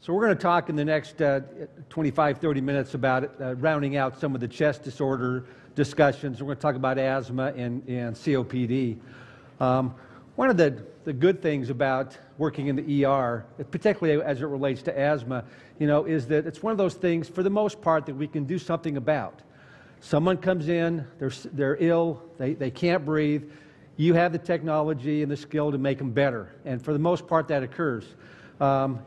So we're going to talk in the next 25, 30 minutes about rounding out some of the chest disorder discussions. We're going to talk about asthma and COPD. One of the good things about working in the ER, particularly as it relates to asthma, is that it's one of those things, for the most part, that we can do something about. Someone comes in, they're ill, they can't breathe. You have the technology and the skill to make them better, and for the most part, that occurs. So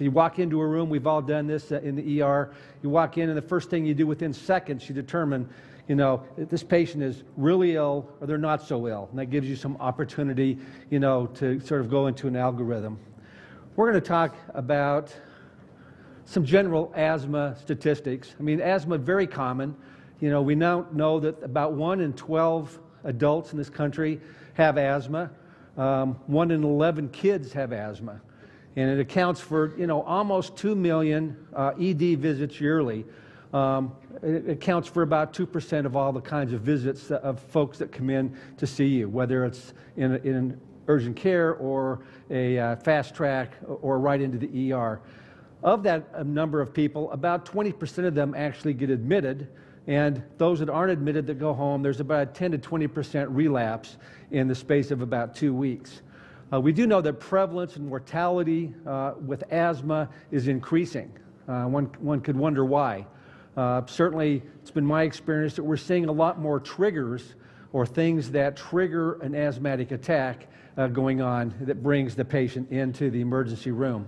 you walk into a room, we've all done this in the ER, you walk in and the first thing you do within seconds, you determine, if this patient is really ill or they're not so ill, and that gives you some opportunity, to sort of go into an algorithm. We're going to talk about some general asthma statistics. I mean, asthma is very common. We now know that about 1 in 12 adults in this country have asthma. 1 in 11 kids have asthma, and it accounts for almost 2 million ED visits yearly. It accounts for about 2% of all the kinds of visits of folks that come in to see you, whether it's in urgent care or a fast track or right into the ER. Of that number of people, about 20% of them actually get admitted, and those that aren't admitted that go home, there's about a 10 to 20% relapse in the space of about 2 weeks. We do know that prevalence and mortality with asthma is increasing. One could wonder why. Certainly, it's been my experience that we're seeing a lot more triggers or things that trigger an asthmatic attack going on that brings the patient into the emergency room.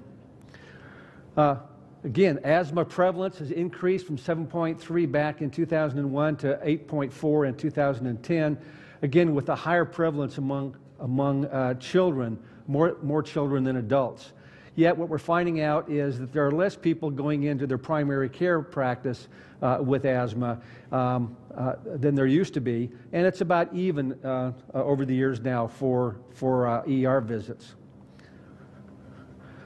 Again, asthma prevalence has increased from 7.3 back in 2001 to 8.4 in 2010. Again, with a higher prevalence among children, more children than adults. Yet what we're finding out is that there are less people going into their primary care practice with asthma than there used to be, and it's about even over the years now for ER visits.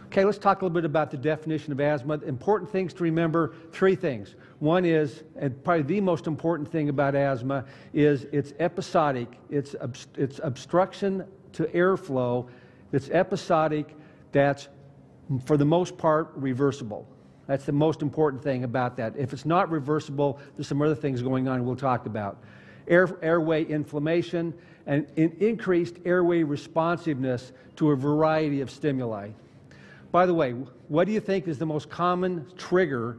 Okay, let's talk a little bit about the definition of asthma. Important things to remember, 3 things. One is, and probably the most important thing about asthma, is it's episodic. It's obstruction to airflow. It's episodic. That's, for the most part, reversible. That's the most important thing about that. If it's not reversible, there's some other things going on we'll talk about. Airway inflammation and increased airway responsiveness to a variety of stimuli. By the way, what do you think is the most common trigger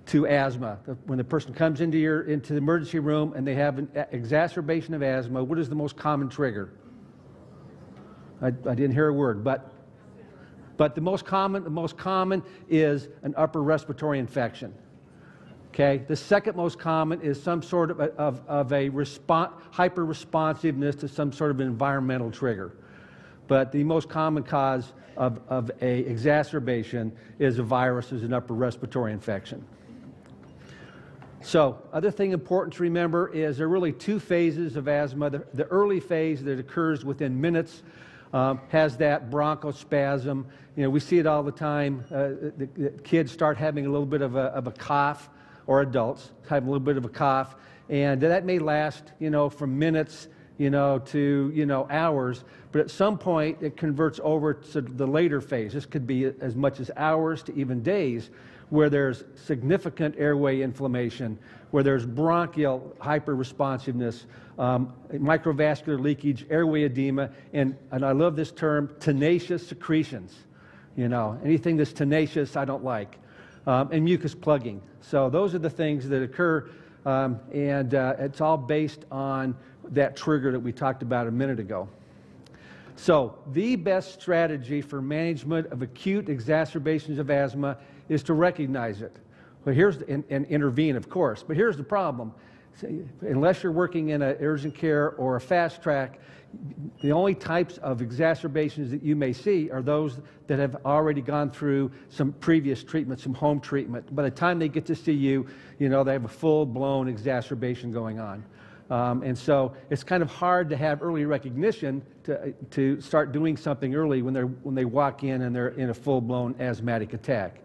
to asthma? When the person comes into the emergency room and they have an exacerbation of asthma, what is the most common trigger? I didn't hear a word, but the most common is an upper respiratory infection. Okay. The second most common is some sort of a hyper-responsiveness to some sort of environmental trigger. But the most common cause of a exacerbation is a virus, is an upper respiratory infection. So, other thing important to remember is there are really 2 phases of asthma. The early phase that occurs within minutes has that bronchospasm. We see it all the time. The kids start having a little bit of a cough, or adults have a little bit of a cough, and that may last, from minutes, to hours, but at some point it converts over to the later phase. This could be as much as hours to even days, where there's significant airway inflammation, where there's bronchial hyperresponsiveness, microvascular leakage, airway edema, and I love this term, tenacious secretions. Anything that's tenacious, I don't like, and mucus plugging. So those are the things that occur, and it's all based on that trigger that we talked about a minute ago. So the best strategy for management of acute exacerbations of asthma is to recognize it. But and intervene, of course. But here's the problem. Unless you're working in an urgent care or a fast track, the only types of exacerbations that you may see are those that have already gone through some previous treatment, some home treatment. By the time they get to see you, they have a full-blown exacerbation going on. And so it's kind of hard to have early recognition to start doing something early when they walk in and they're in a full-blown asthmatic attack.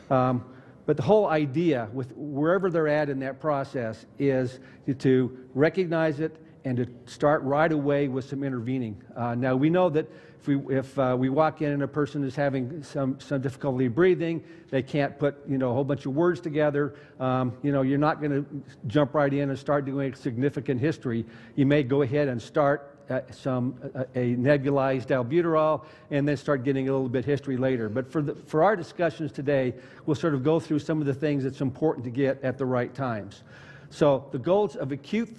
But the whole idea with wherever they're at in that process is to recognize it and to start right away with some intervening. Now we know that if we walk in and a person is having some difficulty breathing, they can't put a whole bunch of words together, you're not going to jump right in and start doing a significant history. You may go ahead and start a nebulized albuterol and then start getting a little bit history later. But for our discussions today, we'll sort of go through some of the things that's important to get at the right times. So the goals of acute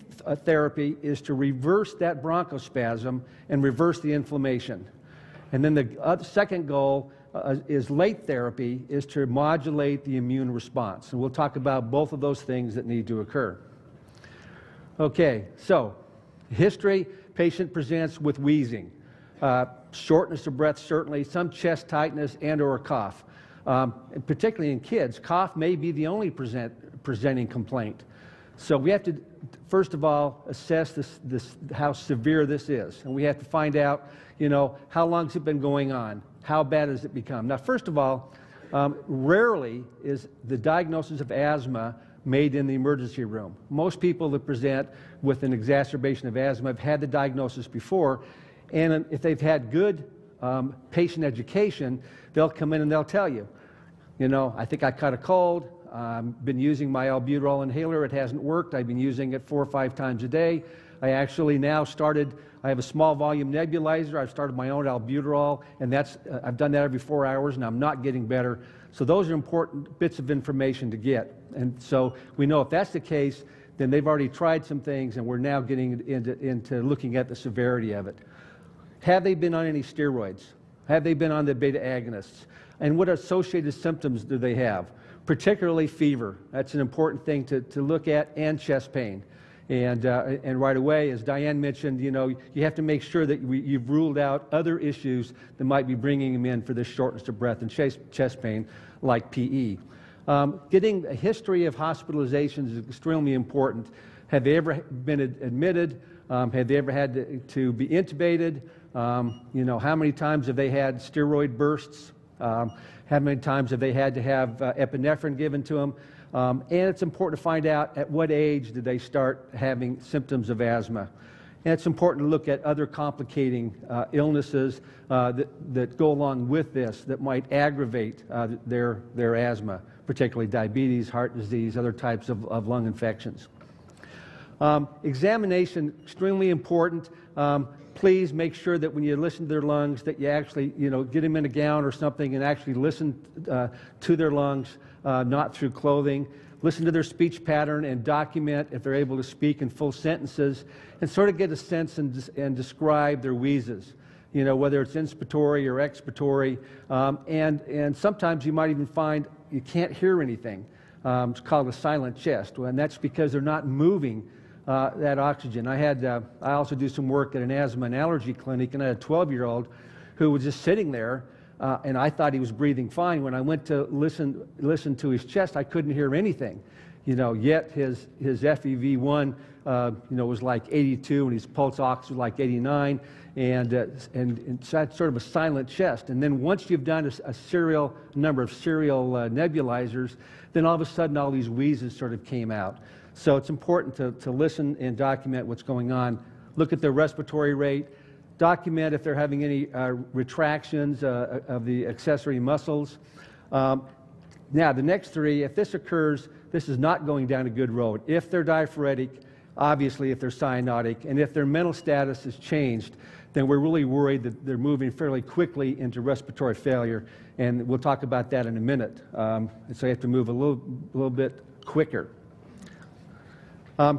therapy is to reverse that bronchospasm and reverse the inflammation. And then the second goal is late therapy, is to modulate the immune response. And we'll talk about both of those things that need to occur. Okay, so history, patient presents with wheezing, shortness of breath certainly, some chest tightness and or cough. And particularly in kids, cough may be the only presenting complaint. So we have to, first of all, assess how severe this is. And we have to find out, how long has it been going on? How bad has it become? Now, first of all, rarely is the diagnosis of asthma made in the emergency room. Most people that present with an exacerbation of asthma have had the diagnosis before, and if they've had good patient education, they'll come in and they'll tell you, I think I caught a cold, I've been using my albuterol inhaler, it hasn't worked, I've been using it 4 or 5 times a day. I actually now I have a small volume nebulizer, I've started my own albuterol, and I've done that every 4 hours and I'm not getting better. So those are important bits of information to get. And so we know if that's the case, then they've already tried some things and we're now getting into looking at the severity of it. Have they been on any steroids? Have they been on the beta agonists? And what associated symptoms do they have? Particularly fever. That's an important thing to look at, and chest pain. And right away, as Diane mentioned, you have to make sure that you've ruled out other issues that might be bringing them in for this shortness of breath and chest pain, like PE. Getting a history of hospitalizations is extremely important. Have they ever been admitted? Have they ever had to be intubated? How many times have they had steroid bursts? How many times have they had to have epinephrine given to them? And it's important to find out at what age did they start having symptoms of asthma. And it's important to look at other complicating illnesses that go along with this that might aggravate their asthma, particularly diabetes, heart disease, other types of lung infections. Examination, extremely important. Please make sure that when you listen to their lungs that you actually, get them in a gown or something and actually listen to their lungs, not through clothing. Listen to their speech pattern and document if they're able to speak in full sentences and sort of get a sense and describe their wheezes, whether it's inspiratory or expiratory. And sometimes you might even find you can't hear anything. It's called a silent chest, and that's because they're not moving that oxygen. I also do some work at an asthma and allergy clinic, and I had a 12-year-old who was just sitting there, and I thought he was breathing fine. When I went to listen to his chest, I couldn't hear anything. Yet his FEV1, was like 82, and his pulse ox was like 89, and so that's sort of a silent chest. And then once you've done a number of serial nebulizers, then all of a sudden all these wheezes sort of came out. So it's important to listen and document what's going on. Look at their respiratory rate. Document if they're having any retractions of the accessory muscles. Now, the next three, if this occurs, this is not going down a good road. If they're diaphoretic, obviously if they're cyanotic, and if their mental status has changed, then we're really worried that they're moving fairly quickly into respiratory failure, and we'll talk about that in a minute. So you have to move a little bit quicker.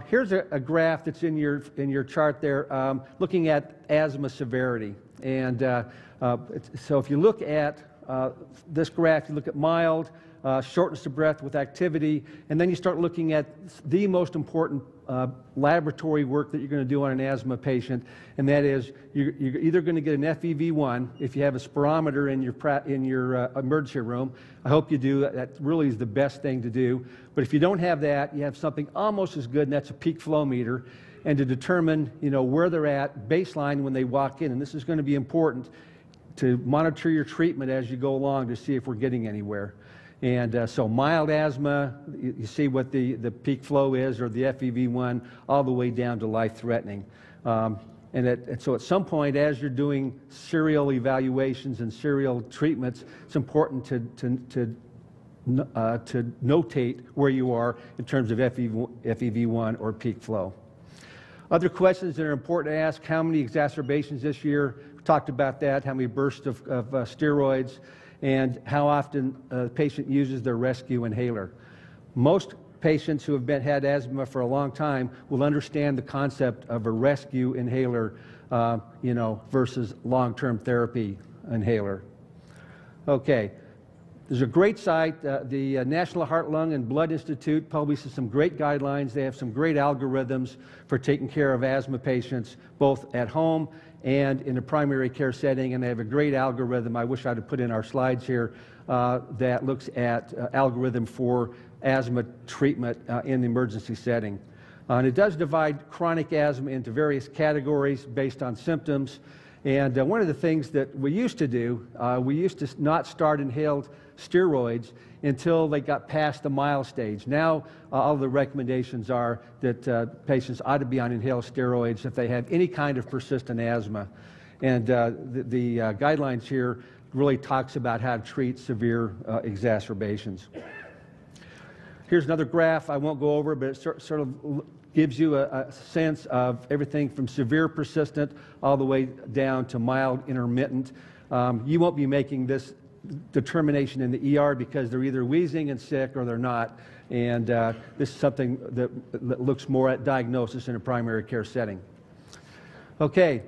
Here's a graph that's in your chart there, looking at asthma severity. And so if you look at this graph, you look at mild, shortness of breath with activity, and then you start looking at the most important laboratory work that you're going to do on an asthma patient, and that is you're either going to get an FEV1 if you have a spirometer in your emergency room. I hope you do. That really is the best thing to do. But if you don't have that, you have something almost as good, and that's a peak flow meter, and to determine where they're at baseline when they walk in. And this is going to be important to monitor your treatment as you go along to see if we're getting anywhere. And so mild asthma, you see what the peak flow is, or the FEV1, all the way down to life-threatening. And so at some point, as you're doing serial evaluations and serial treatments, it's important to notate where you are in terms of FEV1 or peak flow. Other questions that are important to ask: how many exacerbations this year? We talked about that. How many bursts of steroids, and how often a patient uses their rescue inhaler. Most patients who have had asthma for a long time will understand the concept of a rescue inhaler, versus long-term therapy inhaler. Okay. There's a great site, the National Heart, Lung, and Blood Institute publishes some great guidelines. They have some great algorithms for taking care of asthma patients, both at home and in a primary care setting, and they have a great algorithm. I wish I'd have put in our slides here that looks at algorithm for asthma treatment in the emergency setting. And it does divide chronic asthma into various categories based on symptoms. And one of the things that we used to do, we used to not start inhaled steroids until they got past the mild stage. Now, all the recommendations are that patients ought to be on inhaled steroids if they have any kind of persistent asthma. And the guidelines here really talks about how to treat severe exacerbations. Here's another graph I won't go over, but it sort of gives you a sense of everything from severe persistent all the way down to mild intermittent. You won't be making this determination in the ER because they're either wheezing and sick or they're not. And this is something that looks more at diagnosis in a primary care setting. Okay,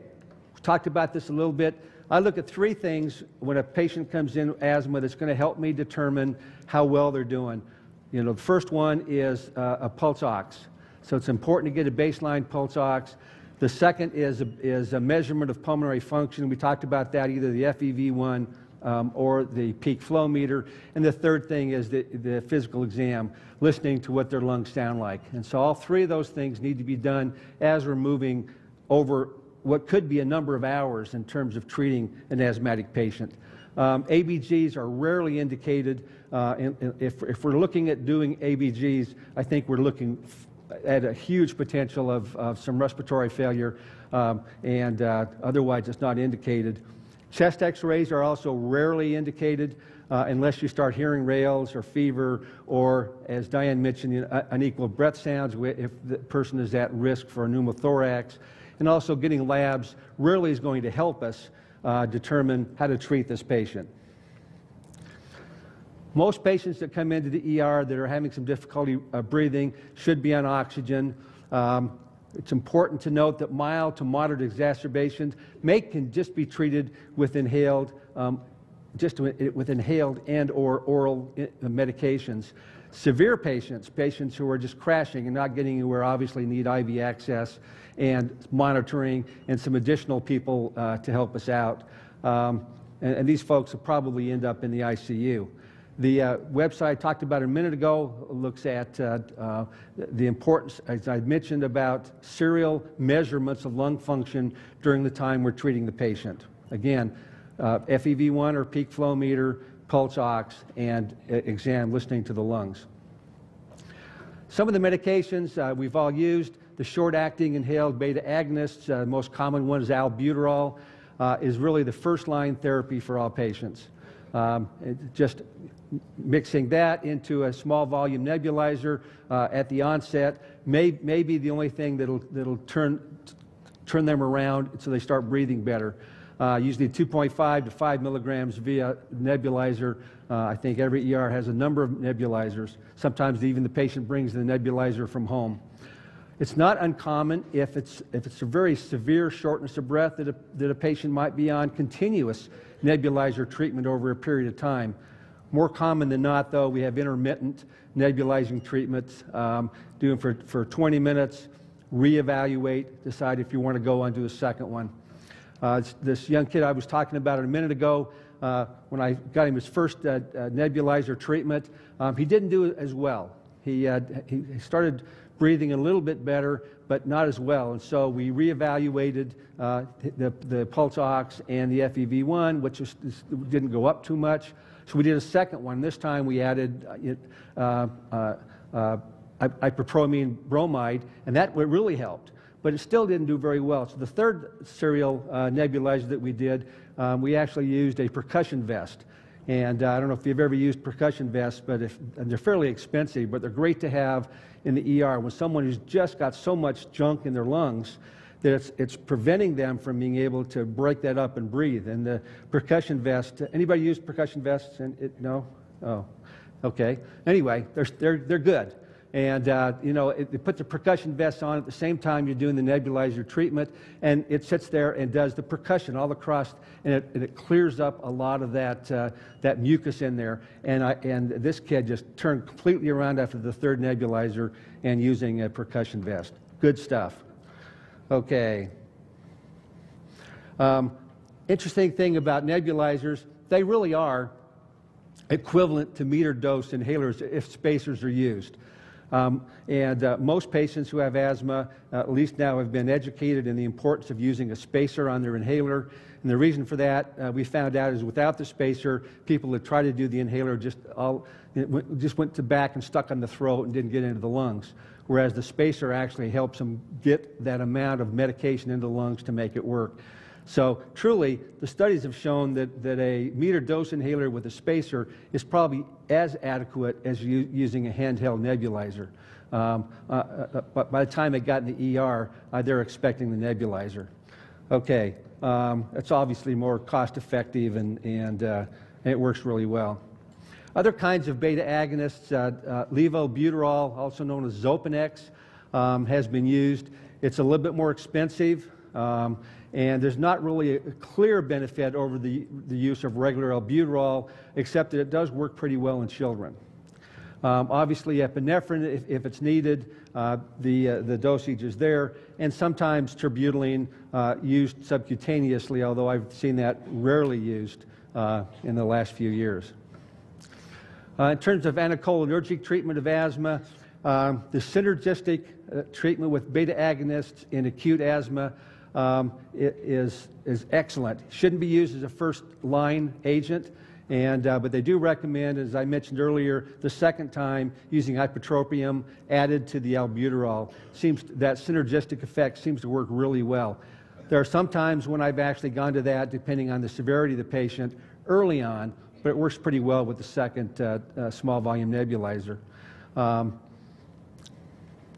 we talked about this a little bit. I look at three things when a patient comes in with asthma that's going to help me determine how well they're doing. The first one is a pulse ox. So it's important to get a baseline pulse ox. The second is a measurement of pulmonary function. We talked about that, either the FEV1 or the peak flow meter. And the third thing is the physical exam, listening to what their lungs sound like. And so all three of those things need to be done as we're moving over what could be a number of hours in terms of treating an asthmatic patient. ABGs are rarely indicated. If we're looking at doing ABGs, I think we're looking at a huge potential of some respiratory failure, and otherwise it's not indicated. Chest x-rays are also rarely indicated unless you start hearing rales or fever, or, as Diane mentioned, unequal breath sounds if the person is at risk for a pneumothorax. And also getting labs rarely is going to help us determine how to treat this patient. Most patients that come into the ER that are having some difficulty breathing should be on oxygen. It's important to note that mild to moderate exacerbations can just be treated with inhaled, with inhaled and or oral medications. Severe patients who are just crashing and not getting anywhere, obviously need IV access and monitoring and some additional people to help us out. And these folks will probably end up in the ICU. The website I talked about a minute ago looks at the importance, as I mentioned, about serial measurements of lung function during the time we're treating the patient. Again, FEV1 or peak flow meter, pulse ox, and exam, listening to the lungs. Some of the medications we've all used, the short-acting inhaled beta agonists, the most common one is albuterol, is really the first-line therapy for all patients. Just mixing that into a small volume nebulizer at the onset may be the only thing that'll turn them around so they start breathing better. Usually 2.5 to 5 milligrams via nebulizer. I think every ER has a number of nebulizers. Sometimes even the patient brings the nebulizer from home. It's not uncommon if it's a very severe shortness of breath that a patient might be on continuous nebulizer treatment over a period of time. More common than not, though, we have intermittent nebulizing treatments, doing for 20 minutes, reevaluate, decide if you want to go on to a second one. This young kid I was talking about a minute ago, when I got him his first nebulizer treatment, he didn't do as well. He started breathing a little bit better, but not as well. And so we reevaluated the pulse ox and the FEV1, which didn't go up too much. So we did a second one. This time we added ipratropium bromide, and that really helped. but it still didn't do very well. So the third serial nebulizer that we did, we actually used a percussion vest. And I don't know if you've ever used percussion vests, but and they're fairly expensive, but they're great to have in the ER when someone who's just got so much junk in their lungs that it's preventing them from being able to break that up and breathe. And the percussion vest, anybody use percussion vests? No? Oh, okay. Anyway, they're good. And, you know, they put the percussion vest on at the same time you're doing the nebulizer treatment, and it sits there and does the percussion all across, and it clears up a lot of that mucus in there. And this kid just turned completely around after the third nebulizer and using a percussion vest. Good stuff. Okay. Interesting thing about nebulizers, they really are equivalent to meter dose inhalers if spacers are used. Most patients who have asthma, at least now, have been educated in the importance of using a spacer on their inhaler. And the reason for that, we found out, is without the spacer, people that try to do the inhaler just went to back and stuck on the throat and didn't get into the lungs. Whereas the spacer actually helps them get that amount of medication into the lungs to make it work. So truly, the studies have shown that a meter dose inhaler with a spacer is probably as adequate as using a handheld nebulizer. But by the time it got in the ER, they're expecting the nebulizer. Okay, it's obviously more cost-effective and it works really well. Other kinds of beta agonists, levobuterol, also known as Zopanex, has been used. It's a little bit more expensive. And there's not really a clear benefit over the use of regular albuterol, except that it does work pretty well in children. Obviously, epinephrine, if it's needed, the dosage is there, and sometimes terbutaline used subcutaneously, although I've seen that rarely used in the last few years. In terms of anticholinergic treatment of asthma, the synergistic treatment with beta agonists in acute asthma is excellent. Shouldn't be used as a first-line agent, but they do recommend, as I mentioned earlier, the second time using ipratropium added to the albuterol. That synergistic effect seems to work really well. There are some times when I've actually gone to that, depending on the severity of the patient, early on, but it works pretty well with the second small volume nebulizer.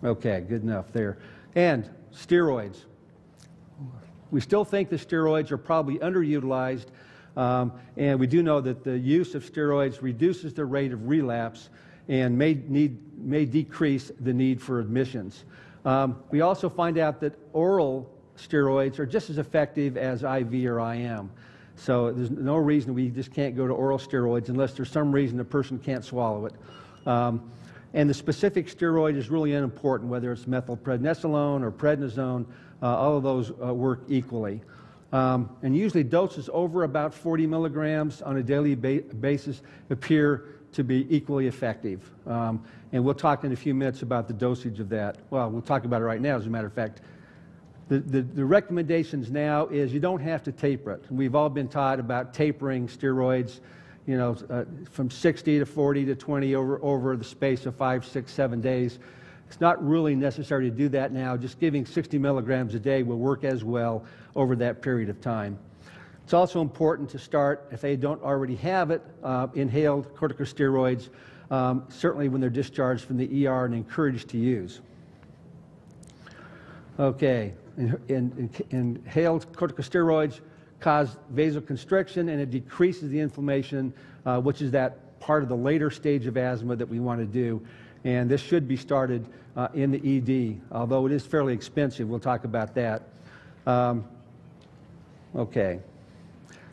Okay, good enough there. And steroids. We still think the steroids are probably underutilized, and we do know that the use of steroids reduces the rate of relapse and may decrease the need for admissions. We also find out that oral steroids are just as effective as IV or IM. So there's no reason we just can't go to oral steroids unless there's some reason the person can't swallow it. And the specific steroid is really unimportant, whether it's methylprednisolone or prednisone. All of those work equally. And usually doses over about 40 milligrams on a daily basis appear to be equally effective. And we'll talk in a few minutes about the dosage of that. Well, we'll talk about it right now, as a matter of fact. The recommendations now is you don't have to taper it. We've all been taught about tapering steroids, you know, from 60 to 40 to 20 over the space of 5, 6, 7 days. It's not really necessary to do that now. Just giving 60 milligrams a day will work as well over that period of time. It's also important to start, if they don't already have it, inhaled corticosteroids, certainly when they're discharged from the ER and encouraged to use. Okay, inhaled corticosteroids cause vasoconstriction, and it decreases the inflammation, which is that part of the later stage of asthma that we want to do. And this should be started in the ED, although it is fairly expensive. We'll talk about that. Okay.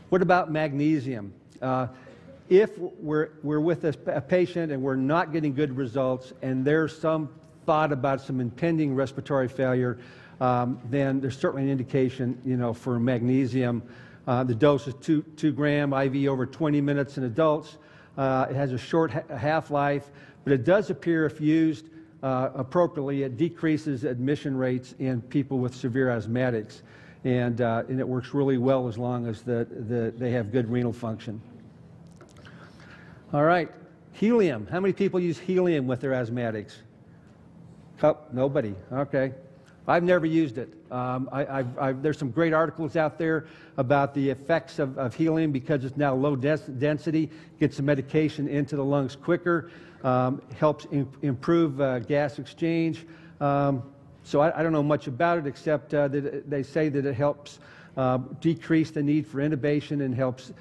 What about magnesium? If we're with a patient and we're not getting good results, and there's some thought about some impending respiratory failure, then there's certainly an indication, you know, for magnesium. The dose is 2 gram IV over 20 minutes in adults. It has a short half-life, but it does appear, if used appropriately, it decreases admission rates in people with severe asthmatics, and it works really well as long as they have good renal function. All right, helium. How many people use helium with their asthmatics? Nobody. Okay. I've never used it. There's some great articles out there about the effects of helium because it's now low density, gets the medication into the lungs quicker, helps improve gas exchange. So I don't know much about it except that they say that it helps decrease the need for intubation and helps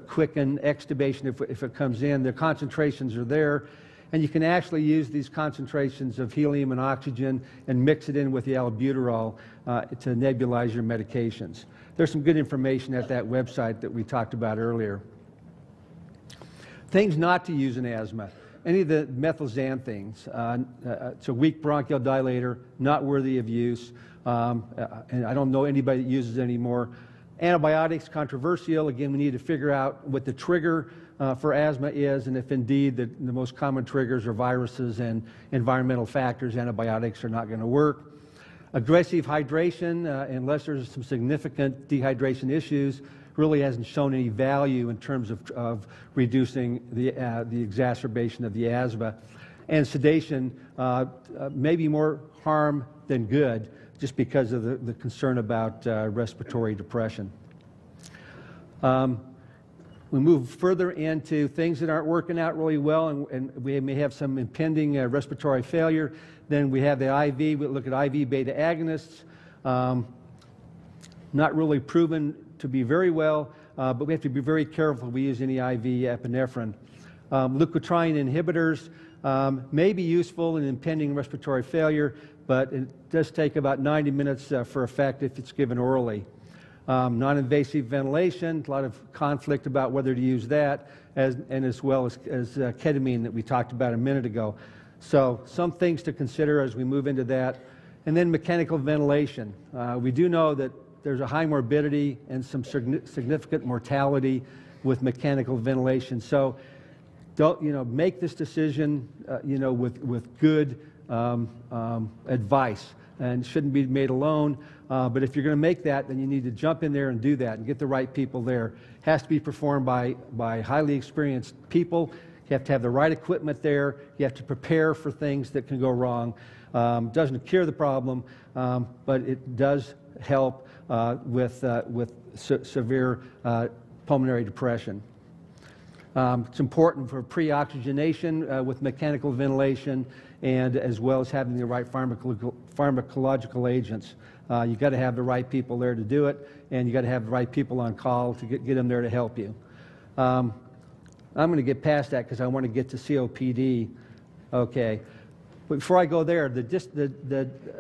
quicken extubation if it comes in. The concentrations are there. And you can actually use these concentrations of helium and oxygen and mix it in with the albuterol to nebulize your medications. There's some good information at that website that we talked about earlier. Things not to use in asthma. Any of the methylxanthines. It's a weak bronchial dilator, not worthy of use. And I don't know anybody that uses it anymore. Antibiotics, controversial. Again, we need to figure out what the trigger for asthma is, and if indeed the most common triggers are viruses and environmental factors, antibiotics are not going to work. Aggressive hydration, unless there's some significant dehydration issues, really hasn't shown any value in terms of reducing the exacerbation of the asthma. And sedation, maybe more harm than good, just because of the concern about respiratory depression. We move further into things that aren't working out really well, and we may have some impending respiratory failure. Then we have the IV. We look at IV beta agonists. Not really proven to be very well, but we have to be very careful if we use any IV epinephrine. Leukotriene inhibitors may be useful in impending respiratory failure, but it does take about 90 minutes for effect if it's given orally. Non-invasive ventilation, a lot of conflict about whether to use that, as well as ketamine that we talked about a minute ago. So some things to consider as we move into that. And then mechanical ventilation. We do know that there's a high morbidity and some significant mortality with mechanical ventilation. So don't, make this decision, with good advice, and shouldn't be made alone. But if you're going to make that, then you need to jump in there and do that and get the right people there. It has to be performed by highly experienced people. You have to have the right equipment there. You have to prepare for things that can go wrong. Doesn't cure the problem, but it does help with severe pulmonary depression. It's important for pre-oxygenation with mechanical ventilation, and as well as having the right pharmacological agents. You've got to have the right people there to do it, and you've got to have the right people on call to get them there to help you. I'm going to get past that because I want to get to COPD. Okay. But before I go there,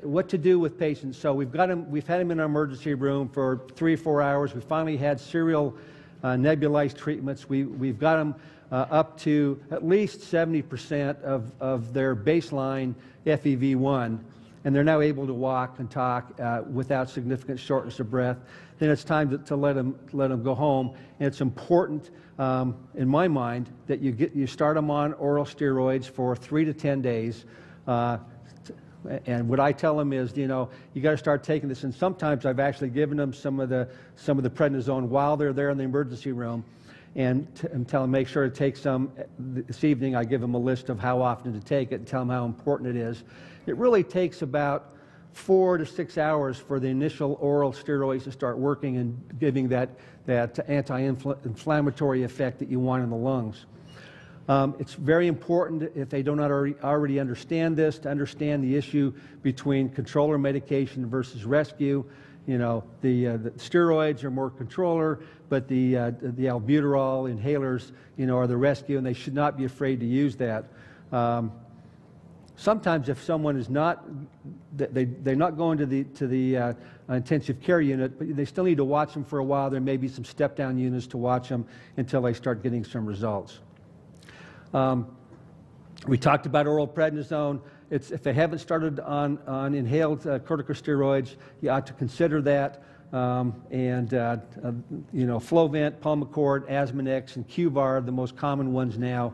what to do with patients. So we've had them in our emergency room for 3 or 4 hours. We finally had serial nebulized treatments. We've got them up to at least 70% of their baseline FEV1, and they're now able to walk and talk without significant shortness of breath. Then it's time to let them go home. And it's important, in my mind, that you start them on oral steroids for 3 to 10 days. And what I tell them is, you got to start taking this. And sometimes I've actually given them some of the prednisone while they're there in the emergency room, and tell them make sure to take some this evening. I give them a list of how often to take it and tell them how important it is. It really takes about 4 to 6 hours for the initial oral steroids to start working and giving that anti-inflammatory effect that you want in the lungs. It's very important, if they don't already understand this, to understand the issue between controller medication versus rescue. The steroids are more controller, but the albuterol inhalers, are the rescue, and they should not be afraid to use that. Sometimes, if someone is not, they're not going to the intensive care unit, but they still need to watch them for a while. There may be some step-down units to watch them until they start getting some results. We talked about oral prednisone. If they haven't started on inhaled corticosteroids, you ought to consider that. Flovent, Pulmicort, Asthmanex, and Qvar are the most common ones now.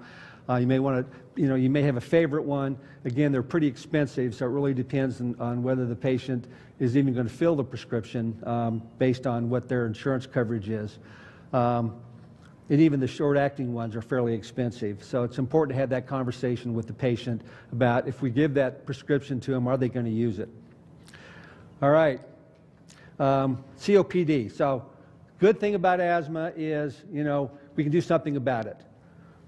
You may want to, you may have a favorite one. Again, they're pretty expensive, so it really depends on whether the patient is even going to fill the prescription based on what their insurance coverage is. And even the short-acting ones are fairly expensive. So it's important to have that conversation with the patient about if we give that prescription to them, are they going to use it? All right. COPD. So, good thing about asthma is, we can do something about it.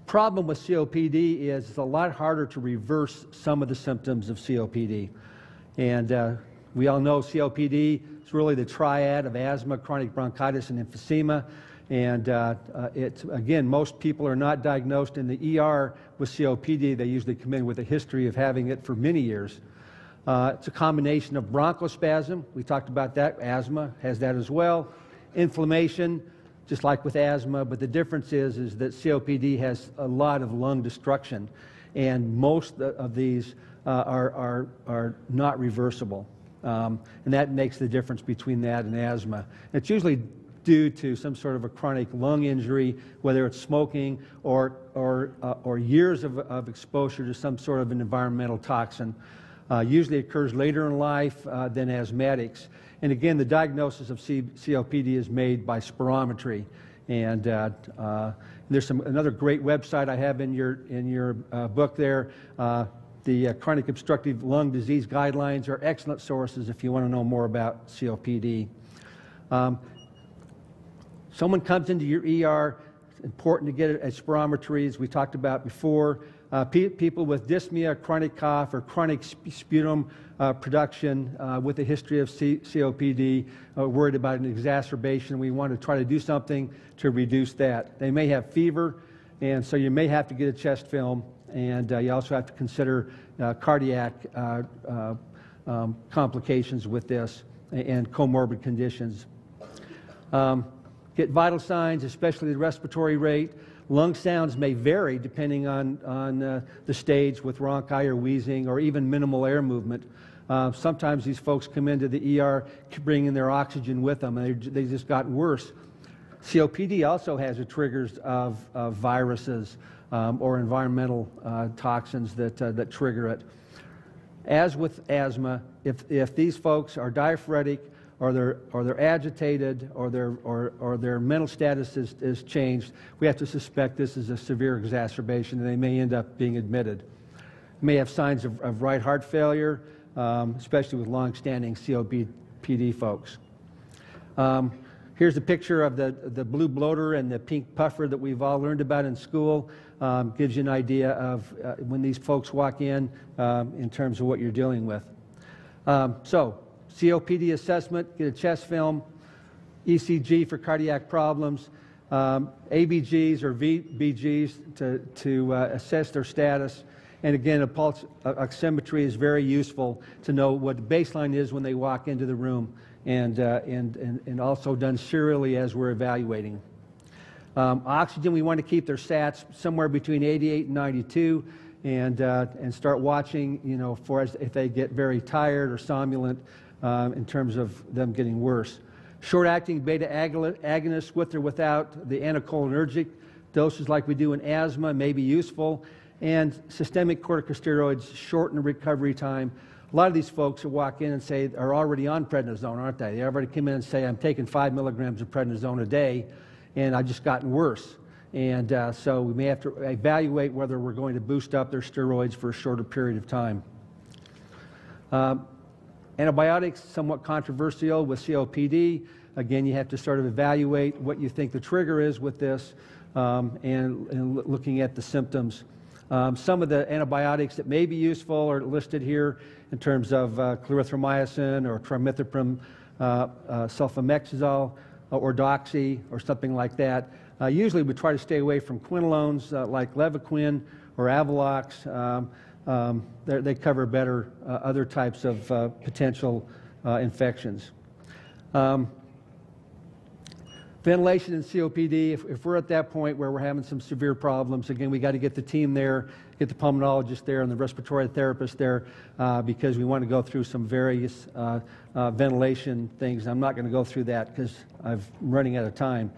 Problem with COPD is it's a lot harder to reverse some of the symptoms of COPD. And we all know COPD is really the triad of asthma, chronic bronchitis, and emphysema. And again, most people are not diagnosed in the ER with COPD. They usually come in with a history of having it for many years. It's a combination of bronchospasm. We talked about that. Asthma has that as well. Inflammation, just like with asthma, but the difference is that COPD has a lot of lung destruction, and most of these are not reversible. And that makes the difference between that and asthma. It's usually due to some sort of a chronic lung injury, whether it's smoking or years of exposure to some sort of an environmental toxin. Usually occurs later in life than asthmatics. And again, the diagnosis of COPD is made by spirometry. And there's another great website I have in your book there. The Chronic Obstructive Lung Disease Guidelines are excellent sources if you want to know more about COPD. Someone comes into your ER, it's important to get a spirometry, as we talked about before. People with dyspnea, chronic cough, or chronic sputum production with a history of COPD, worried about an exacerbation. We want to try to do something to reduce that. They may have fever, and so you may have to get a chest film, and you also have to consider cardiac complications with this and comorbid conditions. Get vital signs, especially the respiratory rate. Lung sounds may vary depending on the stage with rhonchi or wheezing or even minimal air movement. Sometimes these folks come into the ER bringing their oxygen with them, and they just got worse. COPD also has the triggers of viruses or environmental toxins that trigger it. As with asthma, if these folks are diaphoretic, or they're agitated, or their mental status is changed, we have to suspect this is a severe exacerbation, and they may end up being admitted. May have signs of right heart failure, especially with long-standing COPD folks. Here's a picture of the blue bloater and the pink puffer that we've all learned about in school. Gives you an idea of when these folks walk in terms of what you're dealing with. So, COPD assessment, get a chest film, ECG for cardiac problems, ABGs or VBGs to assess their status. And again, a pulse oximetry is very useful to know what the baseline is when they walk into the room, and also done serially as we're evaluating. Oxygen, we want to keep their sats somewhere between 88 and 92, and start watching, if they get very tired or somnolent, in terms of them getting worse. Short-acting beta agonists with or without the anticholinergic doses like we do in asthma may be useful, and systemic corticosteroids shorten recovery time. A lot of these folks who walk in and say are already on prednisone, aren't they? They already come in and say, I'm taking 5 milligrams of prednisone a day, and I've just gotten worse. And so we may have to evaluate whether we're going to boost up their steroids for a shorter period of time. Antibiotics, somewhat controversial with COPD. Again, you have to sort of evaluate what you think the trigger is with this, and looking at the symptoms. Some of the antibiotics that may be useful are listed here in terms of clarithromycin or trimethoprim, sulfamethoxazole, or doxy, or something like that. Usually we try to stay away from quinolones like Levaquin or Avalox. They cover better other types of potential infections. Ventilation in COPD, if we're at that point where we're having some severe problems, again, we got to get the team there, get the pulmonologist there and the respiratory therapist there, because we want to go through some various ventilation things. I'm not going to go through that because I'm running out of time.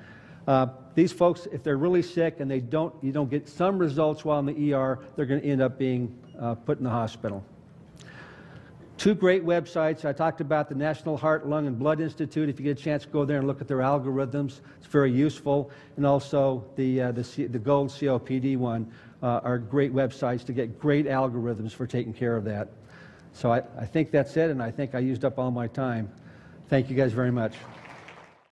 These folks, if they're really sick and you don't get some results while in the ER, they're going to end up being put in the hospital. Two great websites. I talked about the National Heart, Lung, and Blood Institute. If you get a chance, go there and look at their algorithms. It's very useful. And also the Gold COPD one are great websites to get great algorithms for taking care of that. So I think that's it, and I think I used up all my time. Thank you guys very much.